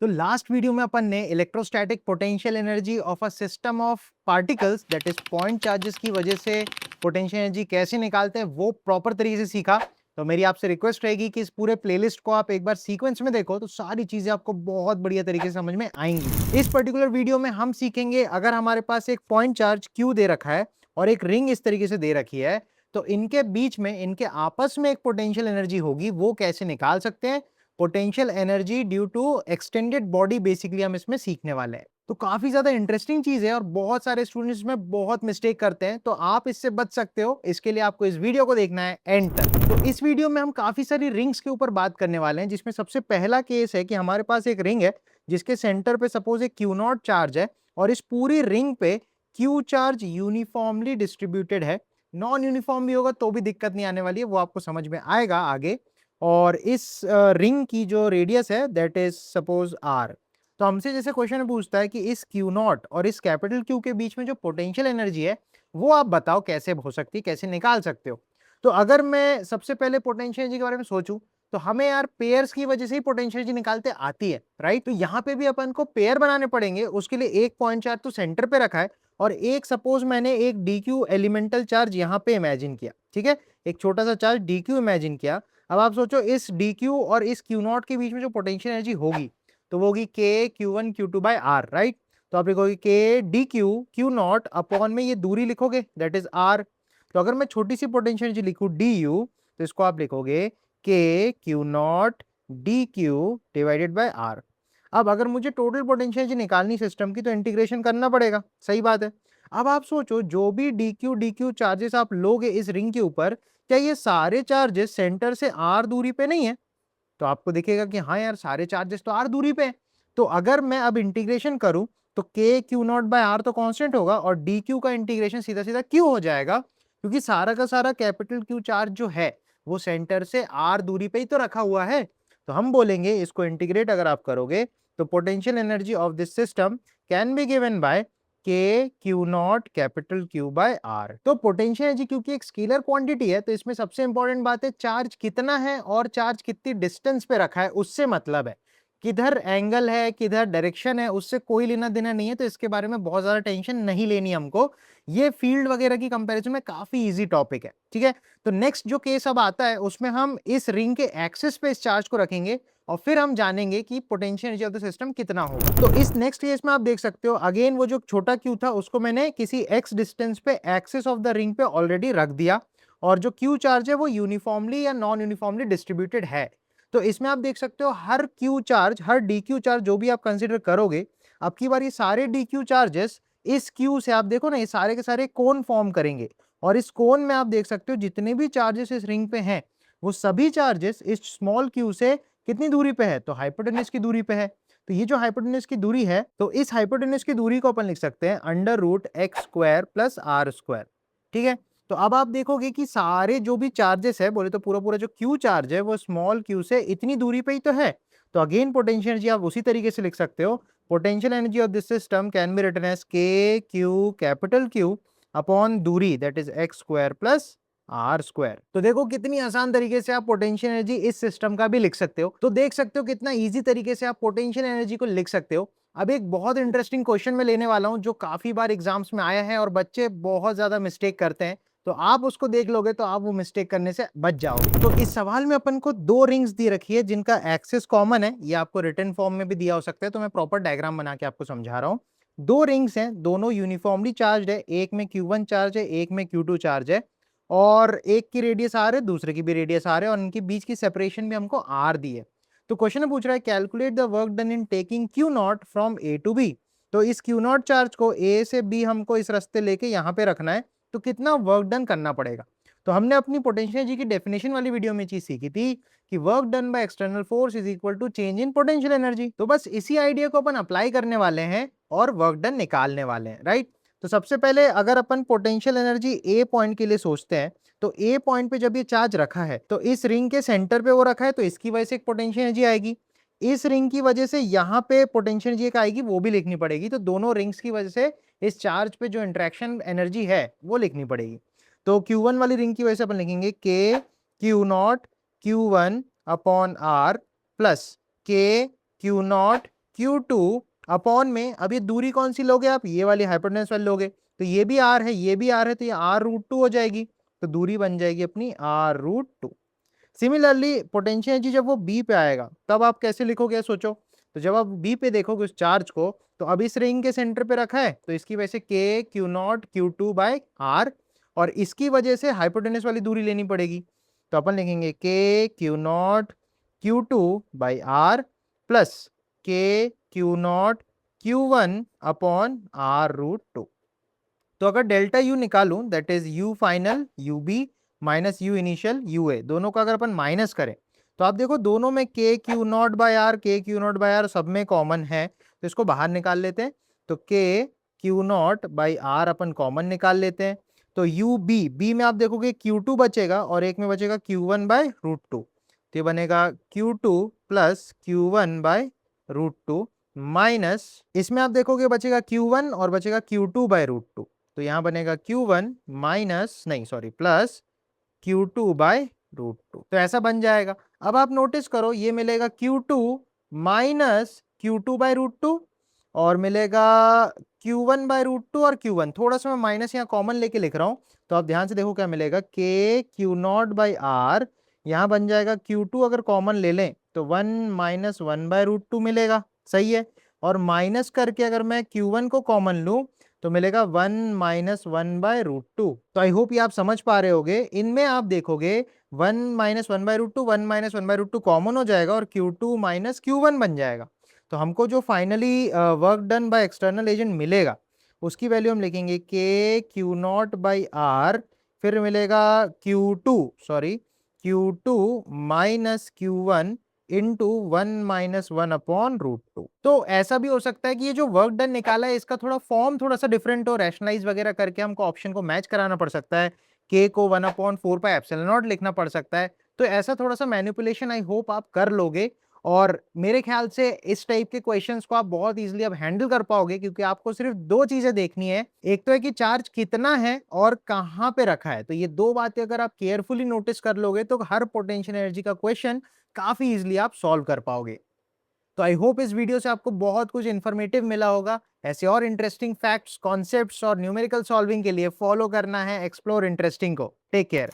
तो last video में अपन ने electrostatic potential energy of a system of particles that is point charges की वजह से पोटेंशियल एनर्जी कैसे निकालते हैं वो प्रॉपर तरीके से सीखा। तो मेरी आपसे रिक्वेस्ट रहेगी कि इस पूरे प्लेलिस्ट को आप एक बार सीक्वेंस में देखो तो सारी चीजें आपको बहुत बढ़िया तरीके से समझ में आएंगी। इस पर्टिकुलर वीडियो में हम सीखेंगे अगर हमारे पास एक पॉइंट चार्ज क्यू दे रखा है और एक रिंग इस तरीके से दे रखी है तो इनके बीच में इनके आपस में एक पोटेंशियल एनर्जी होगी, वो कैसे निकाल सकते हैं। Potential energy due to extended body basically हम इसमें सीखने वाले हैं। तो काफी ज्यादा इंटरेस्टिंग चीज है और बहुत सारे स्टूडेंट्स में बहुत मिस्टेक करते हैं, तो आप इससे बच सकते हो। इसके लिए आपको इस वीडियो को देखना है एंड तक। तो इस वीडियो में हम काफी सारी रिंग्स के ऊपर बात करने वाले हैं, जिसमें सबसे पहला केस है कि हमारे पास एक रिंग है जिसके सेंटर पे सपोज एक क्यू नॉट चार्ज है और इस पूरी रिंग पे क्यू चार्ज यूनिफॉर्मली डिस्ट्रीब्यूटेड है। नॉन यूनिफॉर्म भी होगा तो भी दिक्कत नहीं आने वाली है, वो आपको समझ में आएगा आगे। और इस रिंग की जो रेडियस है दैट इज सपोज आर। तो हमसे जैसे क्वेश्चन पूछता है कि इस क्यू नॉट और इस कैपिटल क्यू के बीच में जो पोटेंशियल एनर्जी है वो आप बताओ कैसे हो सकती है, कैसे निकाल सकते हो। तो अगर मैं सबसे पहले पोटेंशियल एनर्जी के बारे में सोचूं तो हमें यार पेयर्स की वजह से ही पोटेंशियल एनर्जी निकालते आती है, राइट। तो यहाँ पे भी अपन को पेयर बनाने पड़ेंगे, उसके लिए एक पॉइंट चार्ज तो सेंटर पे रखा है और एक सपोज मैंने एक डी क्यू एलिमेंटल चार्ज यहाँ पे इमेजिन किया, ठीक है। एक छोटा सा चार्ज डी क्यू इमेजिन किया। अब आप सोचो इस डी क्यू और इस क्यू नॉट के बीच में जो पोटेंशियल एनर्जी होगी तो वो होगी k q one q two by r, right. तो आप लिखोगे k d q q naught upon में ये दूरी लिखोगे दैट इज आर। तो अगर मैं छोटी सी पोटेंशियल एनर्जी लिखूं डी यू तो इसको आप लिखोगे k Q naught d q divided by r. अब अगर मुझे टोटल पोटेंशियल एनर्जी निकालनी सिस्टम की तो इंटीग्रेशन करना पड़ेगा, सही बात है। अब आप सोचो जो भी डी क्यू चार्जेस आप लोगे इस रिंग के ऊपर, क्या ये सारे चार्जेस सेंटर से आर दूरी पे नहीं है। तो आपको दिखेगा कि हाँ यार सारे चार्जेस तो आर दूरी पे हैं। तो अगर मैं अब इंटीग्रेशन करूं तो K Q not bye R तो कांस्टेंट होगा और डी क्यू का इंटीग्रेशन सीधा सीधा क्यू हो जाएगा, क्योंकि सारा का सारा कैपिटल क्यू चार्ज जो है वो सेंटर से आर दूरी पे ही तो रखा हुआ है। तो हम बोलेंगे इसको इंटीग्रेट अगर आप करोगे तो potential energy of this system can be given by K Q not capital Q by R. तो पोटेंशियल एनर्जी क्योंकि एक स्केलर क्वांटिटी है तो इसमें सबसे इंपॉर्टेंट बात है चार्ज कितना है और चार्ज कितनी डिस्टेंस पे रखा है उससे मतलब है। किधर एंगल है किधर डायरेक्शन है उससे कोई लेना देना नहीं है, तो इसके बारे में बहुत ज्यादा टेंशन नहीं लेनी हमको। ये फील्ड वगैरह की कंपैरिजन में काफी इजी टॉपिक है, ठीक है। तो नेक्स्ट जो केस अब आता है उसमें हम इस रिंग के एक्सिस पे इस चार्ज को रखेंगे और फिर हम जानेंगे कि potential energy of the system कितना होगा। तो इस नेक्स्ट केस में आप देख सकते हो अगेन वो जो छोटा क्यू था उसको मैंने किसी एक्स डिस्टेंस पे एक्सिस ऑफ द रिंग पे ऑलरेडी रख दिया और जो क्यू चार्ज है वो यूनिफॉर्मली या नॉन यूनिफॉर्मली डिस्ट्रीब्यूटेड है। तो इसमें आप देख सकते हो हर क्यू चार्ज हर डी क्यू चार्ज जो भी आप कंसिडर करोगे, अब की बार ये सारे डी क्यू चार्जेस इस क्यू से आप देखो ना ये सारे के सारे कोन फॉर्म करेंगे और इस कोन में आप देख सकते हो जितने भी चार्जेस इस रिंग पे हैं वो सभी चार्जेस इस स्मॉल क्यू से कितनी दूरी पे है, तो हाइपोटेन्यूज की दूरी पे है। तो ये जो हाइपोटेन्यूज की दूरी है तो इस हाइपोटेन्यूज की दूरी को अपन लिख सकते हैं under root x square plus r square, ठीक है। तो अब आप देखोगे कि सारे जो भी चार्जेस है बोले तो पूरा पूरा जो क्यू चार्ज है वो स्मॉल क्यू से इतनी दूरी पे ही तो है। तो अगेन पोटेंशियल एनर्जी आप उसी तरीके से लिख सकते हो। Potential energy of this system can be written as k q capital Q upon दूरी that is x square plus r square. तो देखो कितनी आसान तरीके से आप पोटेंशियल एनर्जी इस सिस्टम का भी लिख सकते हो। तो देख सकते हो कितना इजी तरीके से आप पोटेंशियल एनर्जी को लिख सकते हो। अब एक बहुत इंटरेस्टिंग क्वेश्चन में लेने वाला हूं जो काफी बार एग्जाम्स में आया है और बच्चे बहुत ज्यादा मिस्टेक करते हैं, तो आप उसको देख लोगे तो आप वो मिस्टेक करने से बच जाओगे। तो इस सवाल में अपन को दो रिंग्स दी रखी है जिनका एक्सिस कॉमन है, ये आपको रिटन फॉर्म में भी दिया हो सकता है, तो मैं प्रॉपर डायग्राम बना के आपको समझा रहा हूँ। दो रिंग्स हैं, दोनों यूनिफॉर्मली चार्ज है, एक में Q1 चार्ज है एक में Q2 चार्ज है और एक की रेडियस आर है दूसरे की भी रेडियस आर है और इनके बीच की सेपरेशन भी हमको आर दी है। तो क्वेश्चन में पूछ रहा है calculate the work done in taking q naught from A to B. तो इस क्यू नॉट चार्ज को ए से बी हमको इस रास्ते लेके यहाँ पे रखना है, तो कितना वर्क डन करना पड़ेगा। तो हमने अपनी पोटेंशियल एनर्जी की डेफिनेशन वाली वीडियो में चीज सीखी थी कि work done by external force is equal to change in potential energy. तो बस इसी आइडिया को अपन अप्लाई करने वाले हैं और वर्क डन निकालने वाले हैं, राइट। तो सबसे पहले अगर अपन पोटेंशियल एनर्जी ए पॉइंट के लिए सोचते हैं तो ए पॉइंट पे जब ये चार्ज रखा है तो इस रिंग के सेंटर पे वो रखा है तो इसकी वजह से एक पोटेंशियल एनर्जी आएगी। इस रिंग की वजह से यहाँ पे पोटेंशियल एनर्जी एक आएगी वो भी लिखनी पड़ेगी। तो दोनों रिंग्स की वजह से इस चार्ज पे जो इंटरेक्शन एनर्जी है वो लिखनी पड़ेगी। तो Q1 वाली रिंग की वजह से अपन लिखेंगे K Q naught Q1 upon R plus K Q naught Q2 upon में, अब ये दूरी कौन सी लोगे आप, ये वाली हाइपोटेन्यूज वाली लोगे, तो ये भी r है, ये भी r है, तो ये r√2 हो जाएगी, तो दूरी बन जाएगी अपनी r√2। सिमिलरली पोटेंशियल एनर्जी जब वो बी पे आएगा तब आप कैसे लिखोगे सोचो, तो जब आप बी पे देखोगे उस चार्ज को, तो अब इस रिंग के सेंटर पे रखा है, तो इसकी वजह से k Q0 Q2 bye r, और इसकी वजह से हाइपोटेन्यूज वाली दूरी लेनी पड़ेगी, तो अपन लिखेंगे k Q0 Q2 by r plus k Q0 Q1 upon r√2। तो अगर डेल्टा यू निकालूं, that is U final U B minus U initial U A, दोनों का अगर अपन माइनस करें, तो आप देखो दोनों में के क्यू नॉट बाय आर, के क्यू नॉट बाय आर सब में कॉमन है, तो इसको बाहर निकाल लेते हैं, तो K Q naught by R अपन कॉमन निकाल लेते हैं, तो यू बी, बी में आप देखोगे Q2 बचेगा और एक में बचेगा Q1 बाय √2, तो ये बनेगा Q2 plus Q1 bye √2 minus, इसमें आप देखोगे बचेगा Q1 और बचेगा Q2 बाय √2, तो यहां बनेगा Q1 माइनस नहीं सॉरी प्लस Q2 बाय √2, तो ऐसा बन जाएगा। अब आप नोटिस करो ये मिलेगा Q2 माइनस Q2 बाय √2 और मिलेगा Q1 बाय √2 और Q1, थोड़ा सा मैं माइनस यहाँ कॉमन लेके लिख रहा हूँ, तो आप ध्यान से देखो क्या मिलेगा, K Q0 बाई आर, यहाँ बन जाएगा Q2 अगर कॉमन ले लें तो 1 माइनस 1 बाय √2 मिलेगा, सही है, और माइनस करके अगर मैं Q1 को कॉमन लूं तो मिलेगा 1 माइनस 1 बाय √2। तो आई होप ये आप समझ पा रहे होगे, इनमें आप देखोगे 1 minus 1 by √2, 1 minus 1 by √2 common हो जाएगा और Q2 माइनस Q1 बन जाएगा, तो हमको जो finally work done by external agent मिलेगा उसकी वैल्यू हम लिखेंगे K Q naught by are, फिर मिलेगा Q2 minus Q1 into 1 minus 1 upon √2। तो ऐसा भी हो सकता है कि ये जो वर्क डन निकाला है इसका थोड़ा फॉर्म थोड़ा सा डिफरेंट हो, रैशनलाइज वगैरह करके हमको ऑप्शन को मैच कराना पड़ सकता है, के को 1/4πε0 लिखना पड़ सकता है, तो ऐसा थोड़ा सा मैनिपुलेशन आई होप आप कर लोगे, और मेरे ख्याल से इस टाइप के क्वेश्चंस को आप बहुत इजीली अब हैंडल कर पाओगे, क्योंकि आपको सिर्फ दो चीजें देखनी है, एक तो है कि चार्ज कितना है और कहां पे रखा है, तो ये दो बातें अगर आप केयरफुली नोटिस कर लोगे तो हर पोटेंशियल एनर्जी का क्वेश्चन काफी इजीली आप सॉल्व कर पाओगे। तो आई होप इस वीडियो से आपको बहुत कुछ इन्फॉर्मेटिव मिला होगा। ऐसे और इंटरेस्टिंग फैक्ट्स, कॉन्सेप्ट्स और न्यूमेरिकल सॉल्विंग के लिए फॉलो करना है एक्सप्लोर इंटरेस्टिंग को। Take care.